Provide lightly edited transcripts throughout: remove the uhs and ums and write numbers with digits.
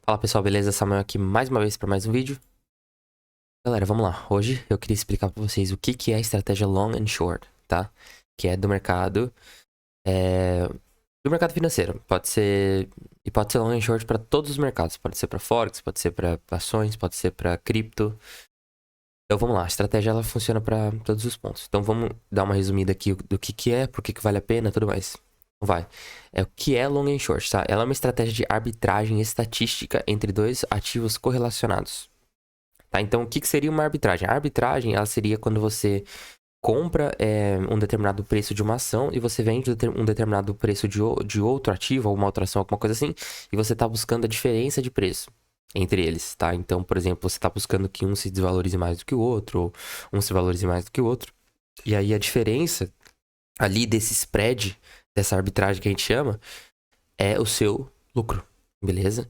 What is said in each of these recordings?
Fala pessoal, beleza? Samuel aqui mais uma vez para mais um vídeo. Galera, vamos lá. Hoje eu queria explicar para vocês o que é a estratégia long and short, tá? Que é do mercado financeiro. Pode ser long and short para todos os mercados. Pode ser para forex, pode ser para ações, pode ser para cripto. Então vamos lá. A estratégia ela funciona para todos os pontos. Então vamos dar uma resumida aqui do que é, por que vale a pena, tudo mais. Vai. É o que é long and short, tá? Ela é uma estratégia de arbitragem estatística entre dois ativos correlacionados. Tá? Então, o que seria uma arbitragem? A arbitragem, ela seria quando você compra um determinado preço de uma ação e você vende um determinado preço de outro ativo, ou uma outra ação, alguma coisa assim, e você está buscando a diferença de preço entre eles, tá? Então, por exemplo, você está buscando que um se desvalorize mais do que o outro, ou um se valorize mais do que o outro. E aí a diferença ali desse spread, dessa arbitragem que a gente chama, é o seu lucro, beleza?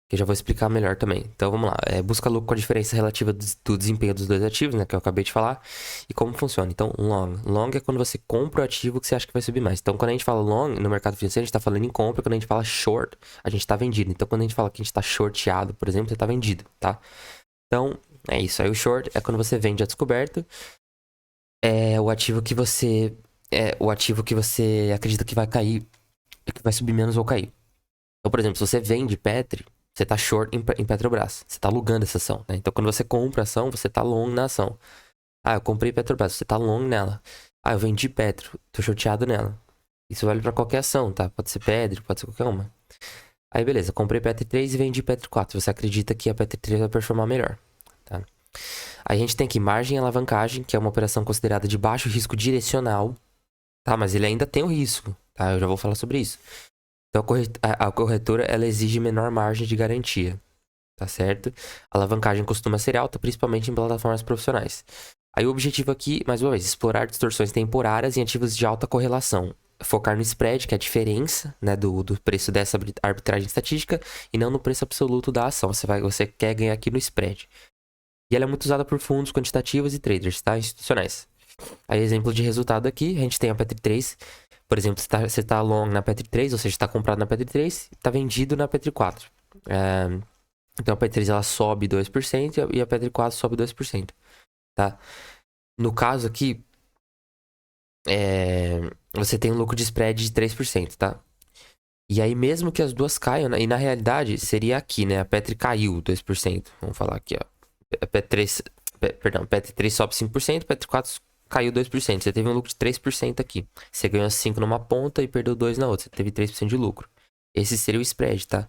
Que eu já vou explicar melhor também. Então vamos lá. Busca lucro com a diferença relativa do desempenho dos dois ativos, né? Que eu acabei de falar. E como funciona? Então, long. Long é quando você compra o ativo que você acha que vai subir mais. Então, quando a gente fala long no mercado financeiro, a gente tá falando em compra. Quando a gente fala short, a gente tá vendido. Então, quando a gente fala que a gente tá shorteado, por exemplo, você tá vendido, tá? Então, é isso. Aí o short é quando você vende a descoberto. É o ativo que você. É o ativo que você acredita que vai cair, que vai subir menos ou cair. Então, por exemplo, se você vende Petri, você tá short em Petrobras. Você tá alugando essa ação, né? Então, quando você compra a ação, você tá long na ação. Ah, eu comprei Petrobras, você tá long nela. Ah, eu vendi Petro, tô shorteado nela. Isso vale pra qualquer ação, tá? Pode ser Petri, pode ser qualquer uma. Aí, beleza, comprei Petri 3 e vendi Petri 4. Você acredita que a Petri 3 vai performar melhor, tá? Aí a gente tem aqui margem e alavancagem, que é uma operação considerada de baixo risco direcional, tá? Mas ele ainda tem o risco, tá? Eu já vou falar sobre isso. Então a corretora ela exige menor margem de garantia, tá certo? A alavancagem costuma ser alta, principalmente em plataformas profissionais. Aí o objetivo aqui, mais uma vez, explorar distorções temporárias em ativos de alta correlação. Focar no spread, que é a diferença, né, do preço dessa arbitragem estatística, e não no preço absoluto da ação. Você quer ganhar aqui no spread. E ela é muito usada por fundos quantitativos e traders, tá? Institucionais. Aí, exemplo de resultado aqui, a gente tem a Petri 3. Por exemplo, você tá long na Petri 3, ou seja, está comprado na Petri 3 e está vendido na Petri 4. Então a Petri 3 ela sobe 2% e a Petri 4 sobe 2%. Tá? No caso aqui, você tem um lucro de spread de 3%, tá? E aí, mesmo que as duas caiam, né? E na realidade, seria aqui, né? A Petri caiu 2%. Vamos falar aqui, ó. A Petri 3 sobe 5%, Petri 4 caiu 2%. Você teve um lucro de 3% aqui. Você ganhou 5 numa ponta e perdeu 2 na outra. Você teve 3% de lucro. Esse seria o spread, tá?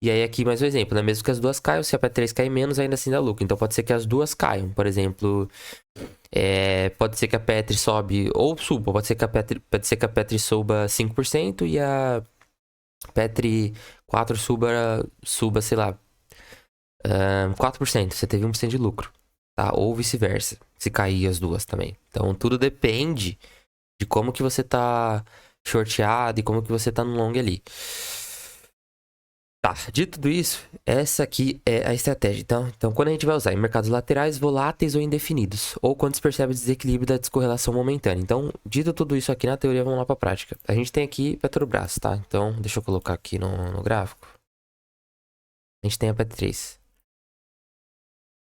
E aí aqui mais um exemplo, né? Mesmo que as duas caiam, se a Petri 3 cair menos, ainda assim dá lucro. Então pode ser que as duas caiam. Por exemplo, pode ser que a Petri sobe ou suba. Pode ser que a Petri suba 5% e a Petri 4 suba, sei lá, 4%. Você teve 1% de lucro, tá? Ou vice-versa, se cair as duas também. Então tudo depende de como que você tá shorteado e como que você tá no long ali. Tá, dito tudo isso, essa aqui é a estratégia. Então, quando a gente vai usar em mercados laterais, voláteis ou indefinidos, ou quando se percebe o desequilíbrio da descorrelação momentânea. Então, dito tudo isso aqui na teoria, vamos lá para a prática. A gente tem aqui Petrobras, tá? Então, deixa eu colocar aqui no gráfico. A gente tem a Petri 3.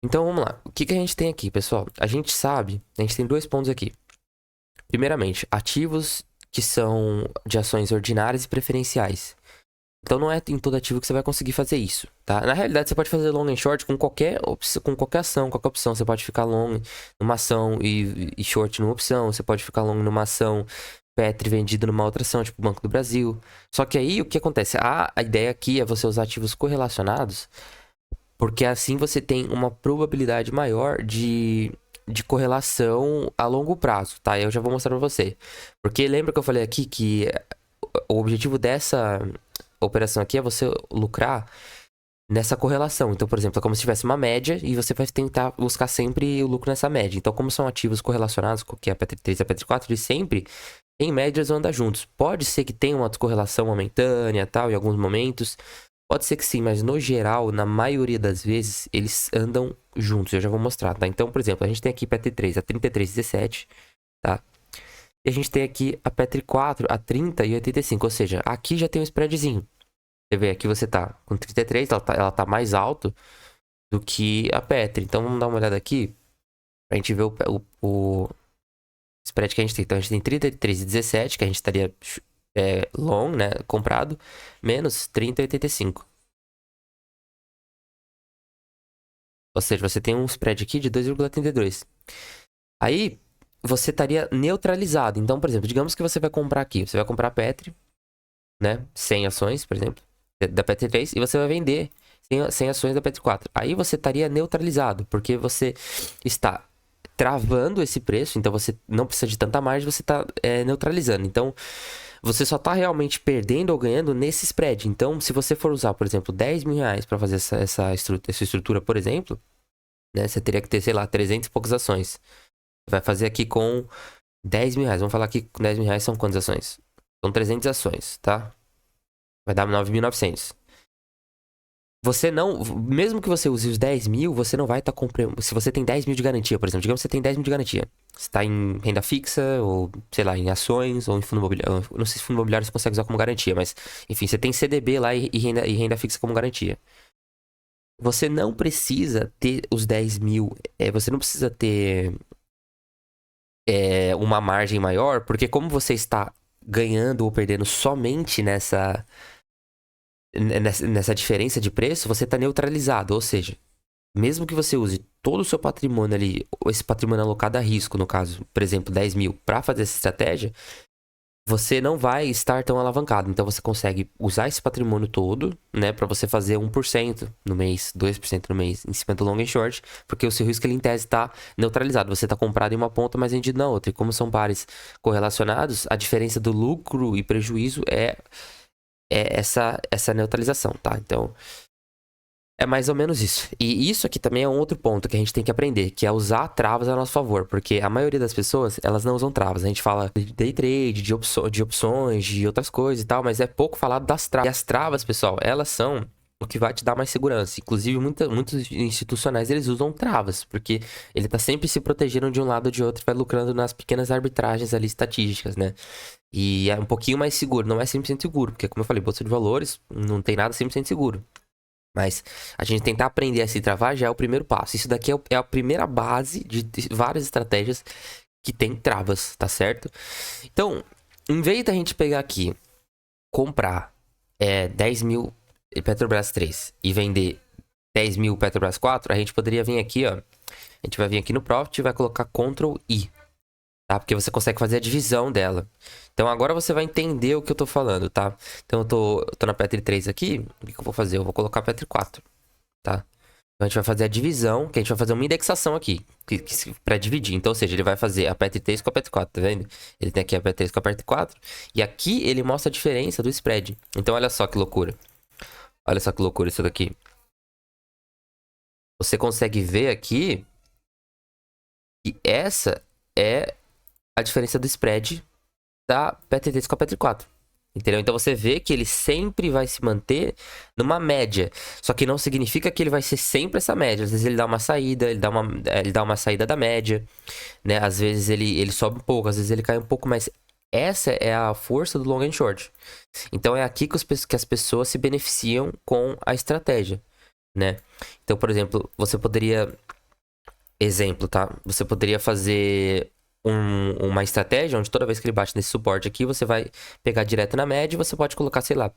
Então, vamos lá. O que a gente tem aqui, pessoal? A gente sabe, a gente tem dois pontos aqui. Primeiramente, ativos que são de ações ordinárias e preferenciais. Então não é em todo ativo que você vai conseguir fazer isso, tá? Na realidade, você pode fazer long and short com qualquer ação, qualquer opção. Você pode ficar long numa ação e short numa opção. Você pode ficar long numa ação, Petri vendido numa outra ação, tipo Banco do Brasil. Só que aí, o que acontece? A ideia aqui é você usar ativos correlacionados, porque assim você tem uma probabilidade maior de correlação a longo prazo, tá? Eu já vou mostrar pra você. Porque lembra que eu falei aqui que o objetivo dessa operação aqui é você lucrar nessa correlação. Então, por exemplo, é como se tivesse uma média e você vai tentar buscar sempre o lucro nessa média. Então, como são ativos correlacionados, que é a Petri 3 e a Petri 4, eles sempre, em médias, andam juntos. Pode ser que tenha uma descorrelação momentânea, tal, em alguns momentos. Pode ser que sim, mas no geral, na maioria das vezes, eles andam juntos. Eu já vou mostrar, tá? Então, por exemplo, a gente tem aqui Petri 3 a 33,17, tá? E a gente tem aqui a Petri 4 a 30 e 85, ou seja, aqui já tem um spreadzinho. Você vê, aqui você tá com 33, ela tá mais alto do que a Petri. Então vamos dar uma olhada aqui pra gente ver o spread que a gente tem. Então a gente tem 33,17, que a gente estaria long, né, comprado, menos 30,85. Ou seja, você tem um spread aqui de 2,32. Aí você estaria neutralizado. Então, por exemplo, digamos que você vai comprar aqui. Você vai comprar a Petri, né? 100 ações, por exemplo, da Petri 3. E você vai vender 100 ações da Petri 4. Aí você estaria neutralizado. Porque você está travando esse preço. Então você não precisa de tanta margem. Você está neutralizando. Então você só está realmente perdendo ou ganhando nesse spread. Então se você for usar, por exemplo, 10 mil reais para fazer essa estrutura, por exemplo, né? Você teria que ter, sei lá, 300 e poucas ações. Vai fazer aqui com 10 mil reais. Vamos falar aqui com 10 mil reais são quantas ações? São 300 ações, tá? Vai dar 9.900. Você não... Mesmo que você use os 10 mil, você não vai estar comprando... Se você tem 10 mil de garantia, por exemplo. Digamos que você tem 10 mil de garantia. Você está em renda fixa, ou sei lá, em ações, ou em fundo imobiliário. Não sei se fundo imobiliário você consegue usar como garantia, mas... Enfim, você tem CDB lá e renda fixa como garantia. Você não precisa ter os 10 mil. Você não precisa ter... uma margem maior, porque como você está ganhando ou perdendo somente nessa diferença de preço, você está neutralizado. Ou seja, mesmo que você use todo o seu patrimônio ali, esse patrimônio alocado a risco, no caso, por exemplo, 10 mil, para fazer essa estratégia, você não vai estar tão alavancado. Então você consegue usar esse patrimônio todo, né, para você fazer 1% no mês, 2% no mês, em cima do long and short, porque o seu risco ele em tese está neutralizado. Você está comprado em uma ponta, mas vendido na outra. E como são pares correlacionados, a diferença do lucro e prejuízo é essa neutralização, tá? Então é mais ou menos isso. E isso aqui também é um outro ponto que a gente tem que aprender, que é usar travas a nosso favor. Porque a maioria das pessoas, elas não usam travas. A gente fala de day trade, de opções, de outras coisas e tal, mas é pouco falado das travas. E as travas, pessoal, elas são o que vai te dar mais segurança. Inclusive, muitos institucionais, eles usam travas, porque ele tá sempre se protegendo de um lado ou de outro, vai lucrando nas pequenas arbitragens ali estatísticas, né? E é um pouquinho mais seguro, não é 100% seguro, porque como eu falei, bolsa de valores não tem nada 100% seguro. Mas a gente tentar aprender a se travar já é o primeiro passo. Isso daqui é a primeira base de várias estratégias que tem travas, tá certo? Então, em vez da gente pegar aqui, comprar 10 mil Petrobras 3 e vender 10 mil Petrobras 4, a gente poderia vir aqui, ó. A gente vai vir aqui no Profit e vai colocar Ctrl I, tá? Porque você consegue fazer a divisão dela. Então agora você vai entender o que eu tô falando, tá? Então eu tô na Petri 3 aqui, o que eu vou fazer? Eu vou colocar Petri 4, tá? Então a gente vai fazer a divisão, que a gente vai fazer uma indexação aqui, pra dividir. Então, ou seja, ele vai fazer a Petri 3 com a Petri 4, tá vendo? Ele tem aqui a Petri 3 com a Petri 4, e aqui ele mostra a diferença do spread. Então olha só que loucura. Olha só que loucura isso daqui. Você consegue ver aqui que essa é a diferença do spread da Petri 3 com a Petri 4. Entendeu? Então você vê que ele sempre vai se manter numa média. Só que não significa que ele vai ser sempre essa média. Às vezes ele dá uma saída, ele dá uma saída da média, né? Às vezes ele sobe um pouco, às vezes ele cai um pouco, mas essa é a força do long and short. Então é aqui que as pessoas se beneficiam com a estratégia, né? Então, por exemplo, você poderia... Exemplo, tá? Você poderia fazer uma estratégia onde toda vez que ele bate nesse suporte aqui, você vai pegar direto na média e você pode colocar, sei lá,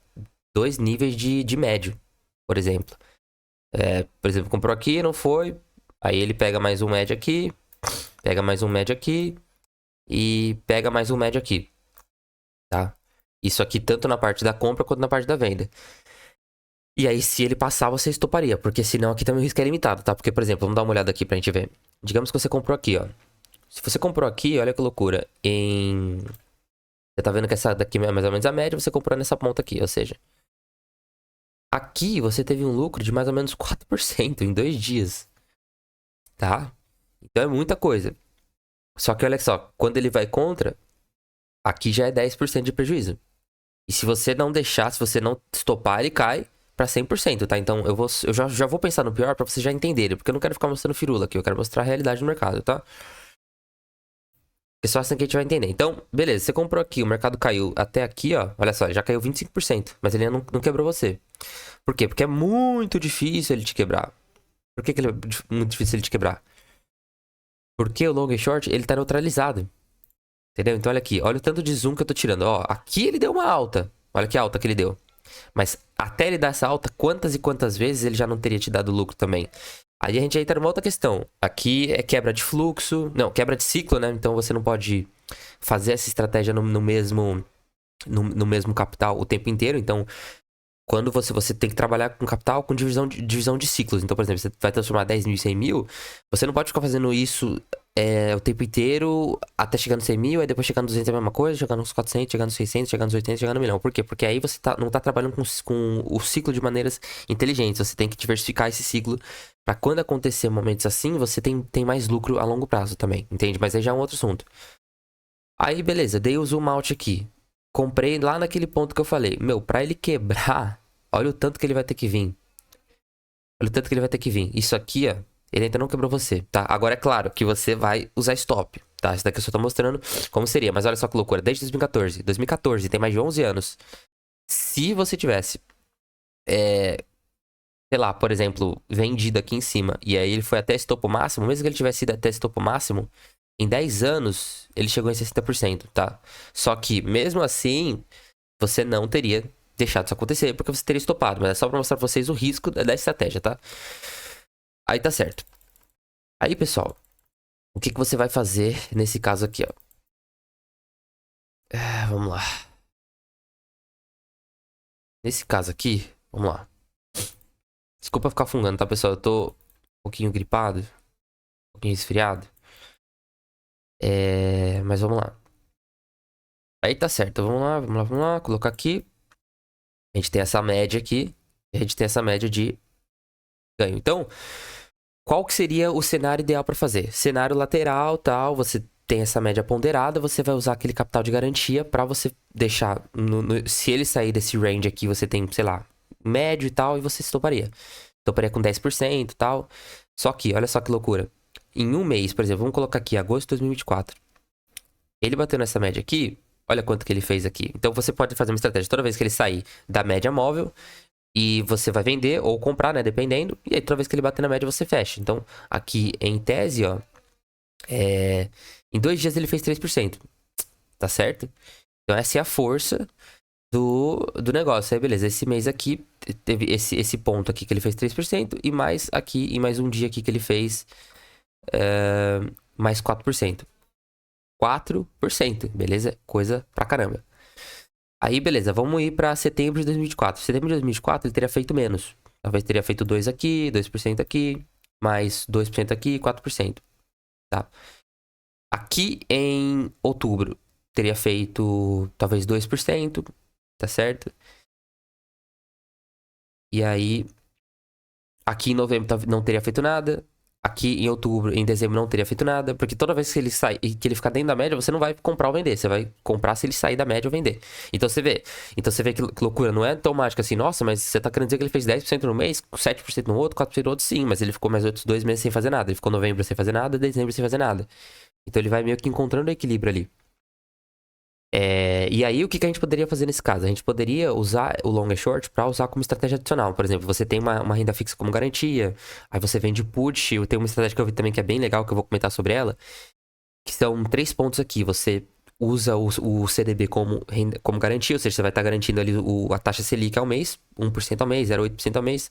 2 níveis de médio, por exemplo. Por exemplo, comprou aqui, não foi. Aí ele pega mais um médio aqui, pega mais um médio aqui e pega mais um médio aqui, tá? Isso aqui tanto na parte da compra quanto na parte da venda. E aí, se ele passar, você estoparia, porque senão aqui também o risco é limitado, tá? Porque, por exemplo, vamos dar uma olhada aqui pra gente ver. Digamos que você comprou aqui, ó. Se você comprou aqui, olha que loucura. Você tá vendo que essa daqui é mais ou menos a média, você comprou nessa ponta aqui, ou seja... Aqui você teve um lucro de mais ou menos 4% em 2 dias, tá? Então é muita coisa. Só que olha só, quando ele vai contra, aqui já é 10% de prejuízo. E se você não deixar, se você não estopar, ele cai pra 100%, tá? Então eu já vou pensar no pior pra vocês já entenderem, porque eu não quero ficar mostrando firula aqui, eu quero mostrar a realidade do mercado, tá? É só assim que a gente vai entender. Então, beleza, você comprou aqui, o mercado caiu até aqui, ó. Olha só, já caiu 25%, mas ele não quebrou você. Por quê? Porque é muito difícil ele te quebrar. Por que ele é muito difícil ele te quebrar? Porque o long e short, ele tá neutralizado. Entendeu? Então olha aqui, olha o tanto de zoom que eu tô tirando. Ó, aqui ele deu uma alta. Olha que alta que ele deu. Mas até ele dar essa alta, quantas e quantas vezes ele já não teria te dado lucro também? Aí a gente entra numa outra questão. Aqui é quebra de fluxo. Não, quebra de ciclo, né? Então você não pode fazer essa estratégia no mesmo capital o tempo inteiro. Então, quando você tem que trabalhar com capital com divisão de ciclos. Então, por exemplo, você vai transformar 10 mil em 100 mil, você não pode ficar fazendo isso o tempo inteiro até chegar no 100 mil, aí depois chegar no 200 é a mesma coisa, chegar nos 400, chegar nos 600, chegar nos 800, chegar no milhão. Por quê? Porque aí você não tá trabalhando com o ciclo de maneiras inteligentes. Você tem que diversificar esse ciclo para quando acontecer momentos assim, você tem mais lucro a longo prazo também, entende? Mas aí já é um outro assunto. Aí, beleza, dei o zoom out aqui. Comprei lá naquele ponto que eu falei. Meu, pra ele quebrar, olha o tanto que ele vai ter que vir. Olha o tanto que ele vai ter que vir. Isso aqui, ó, ele ainda não quebrou você, tá? Agora é claro que você vai usar stop, tá? Isso daqui eu só tô mostrando como seria. Mas olha só que loucura. Desde 2014. 2014, tem mais de 11 anos. Se você tivesse, sei lá, por exemplo, vendido aqui em cima, e aí ele foi até esse topo máximo, mesmo que ele tivesse ido até esse topo máximo, em 10 anos, ele chegou em 60%, tá? Só que, mesmo assim, você não teria deixado isso acontecer, porque você teria estopado. Mas é só pra mostrar pra vocês o risco da estratégia, tá? Aí tá certo. Aí, pessoal, o que você vai fazer nesse caso aqui, ó? Vamos lá. Nesse caso aqui, vamos lá. Desculpa ficar fungando, tá, pessoal? Eu tô um pouquinho gripado, um pouquinho resfriado. Mas vamos lá. Aí tá certo, vamos lá, colocar aqui. A gente tem essa média aqui, e a gente tem essa média de ganho. Então, qual que seria o cenário ideal para fazer? Cenário lateral, tal, você tem essa média ponderada, você vai usar aquele capital de garantia para você deixar, se ele sair desse range aqui, você tem, sei lá, médio e tal, e você estoparia. Estoparia com 10% e tal. Só que, olha só que loucura. Em um mês, por exemplo, vamos colocar aqui, agosto de 2024. Ele bateu nessa média aqui, olha quanto que ele fez aqui. Então você pode fazer uma estratégia toda vez que ele sair da média móvel e você vai vender ou comprar, né, dependendo. E aí toda vez que ele bater na média você fecha. Então aqui em tese, ó, em 2 dias ele fez 3%, tá certo? Então essa é a força do negócio. Aí beleza, esse mês aqui teve esse ponto aqui que ele fez 3% e mais aqui, e mais um dia aqui que ele fez mais 4%. 4%, beleza? Coisa pra caramba. Aí, beleza, vamos ir pra setembro de 2024. Setembro de 2024 ele teria feito menos. Talvez teria feito 2 aqui, 2% aqui, mais 2% aqui, 4%. Tá? Aqui em outubro teria feito talvez 2%, tá certo? E aí, aqui em novembro não teria feito nada. Aqui em outubro, em dezembro não teria feito nada, porque toda vez que ele sai e que ele ficar dentro da média, você não vai comprar ou vender, você vai comprar se ele sair da média ou vender. Então você vê que loucura, não é tão mágica assim, nossa, mas você tá querendo dizer que ele fez 10% no mês, 7% no outro, 4% no outro, sim, mas ele ficou mais outros 2 meses sem fazer nada. Ele ficou novembro sem fazer nada, dezembro sem fazer nada. Então ele vai meio que encontrando o equilíbrio ali. E aí, o que a gente poderia fazer nesse caso? A gente poderia usar o long e short para usar como estratégia adicional. Por exemplo, você tem uma renda fixa como garantia, aí você vende put. Eu tenho uma estratégia que eu vi também que é bem legal, que eu vou comentar sobre ela, que são 3 pontos aqui. Você usa o CDB como garantia, ou seja, você vai estar garantindo ali a taxa Selic ao mês, 1% ao mês, 0,8% ao mês.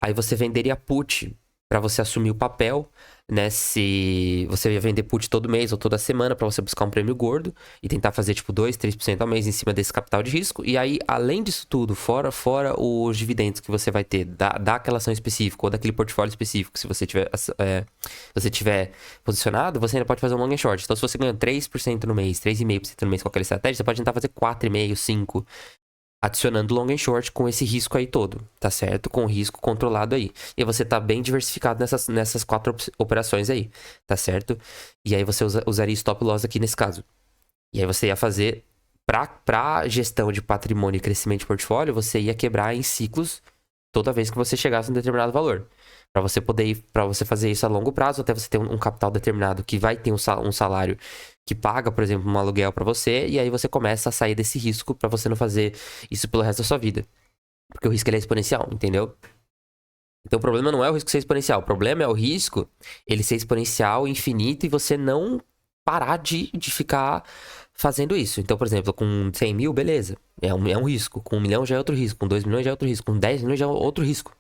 Aí você venderia put para você assumir o papel, né? Se você ia vender put todo mês ou toda semana para você buscar um prêmio gordo e tentar fazer tipo 2, 3% ao mês em cima desse capital de risco. E aí, além disso tudo, fora os dividendos que você vai ter daquela ação específica ou daquele portfólio específico, se você tiver posicionado, você ainda pode fazer um long and short. Então, se você ganha 3% no mês, 3,5% no mês com aquela estratégia, você pode tentar fazer 4,5%, 5%. Adicionando long and short com esse risco aí todo, tá certo? Com o risco controlado aí. E aí você tá bem diversificado nessas 4 operações aí, tá certo? E aí você usaria stop loss aqui nesse caso. E aí você ia fazer, pra gestão de patrimônio e crescimento de portfólio, você ia quebrar em ciclos toda vez que você chegasse a um determinado valor. Para você fazer isso a longo prazo, até você ter um capital determinado que vai ter um salário que paga, por exemplo, um aluguel pra você, e aí você começa a sair desse risco pra você não fazer isso pelo resto da sua vida. Porque o risco ele é exponencial, entendeu? Então o problema não é o risco ser exponencial, o problema é o risco ele ser exponencial, infinito, e você não parar de ficar fazendo isso. Então, por exemplo, com 100 mil, beleza, é um risco. Com 1 milhão já é outro risco, com 2 milhões já é outro risco, com 10 milhões já é outro risco.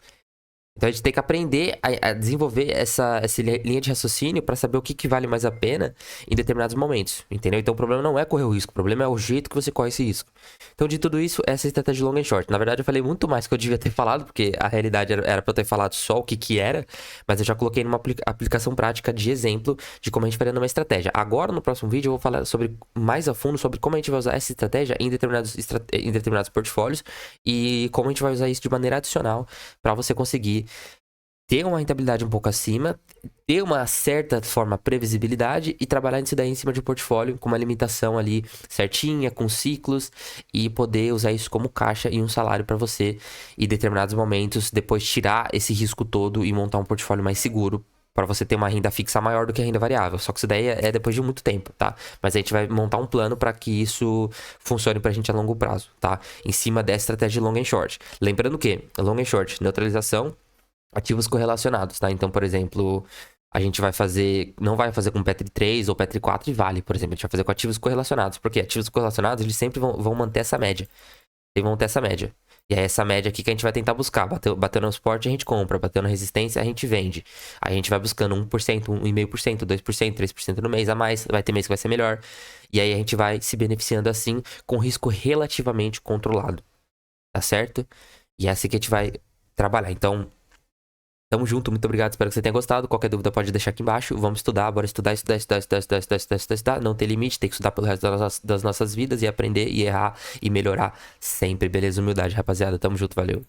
Então a gente tem que aprender a desenvolver essa linha de raciocínio para saber o que vale mais a pena em determinados momentos, entendeu? Então o problema não é correr o risco, o problema é o jeito que você corre esse risco. Então de tudo isso, essa é a estratégia de long and short. Na verdade eu falei muito mais que eu devia ter falado, porque a realidade era para eu ter falado só o que era, mas eu já coloquei numa aplicação prática de exemplo de como a gente faria numa estratégia. Agora no próximo vídeo eu vou falar sobre mais a fundo sobre como a gente vai usar essa estratégia em determinados portfólios e como a gente vai usar isso de maneira adicional para você conseguir ter uma rentabilidade um pouco acima, ter uma certa forma previsibilidade e trabalhar isso daí em cima de um portfólio com uma limitação ali certinha, com ciclos, e poder usar isso como caixa e um salário para você em determinados momentos, depois tirar esse risco todo e montar um portfólio mais seguro para você ter uma renda fixa maior do que a renda variável. Só que isso daí é depois de muito tempo, tá? Mas a gente vai montar um plano para que isso funcione pra gente a longo prazo, tá? Em cima dessa estratégia de long and short. Lembrando que long and short, neutralização, ativos correlacionados, tá? Então, por exemplo, a gente vai fazer, não vai fazer com Petri 3 ou Petri 4 e Vale, por exemplo, a gente vai fazer com ativos correlacionados, porque ativos correlacionados, eles sempre vão manter essa média. Eles vão ter essa média. E é essa média aqui que a gente vai tentar buscar. Bateu no suporte, a gente compra. Bateu na resistência, a gente vende. A gente vai buscando 1%, 1,5%, 2%, 3% no mês a mais. Vai ter mês que vai ser melhor. E aí a gente vai se beneficiando assim, com risco relativamente controlado. Tá certo? E é assim que a gente vai trabalhar. Então, tamo junto, muito obrigado, espero que você tenha gostado. Qualquer dúvida pode deixar aqui embaixo. Vamos estudar, bora estudar, estudar. Não tem limite, tem que estudar pelo resto das nossas vidas e aprender e errar e melhorar sempre, beleza? Humildade, rapaziada. Tamo junto, valeu.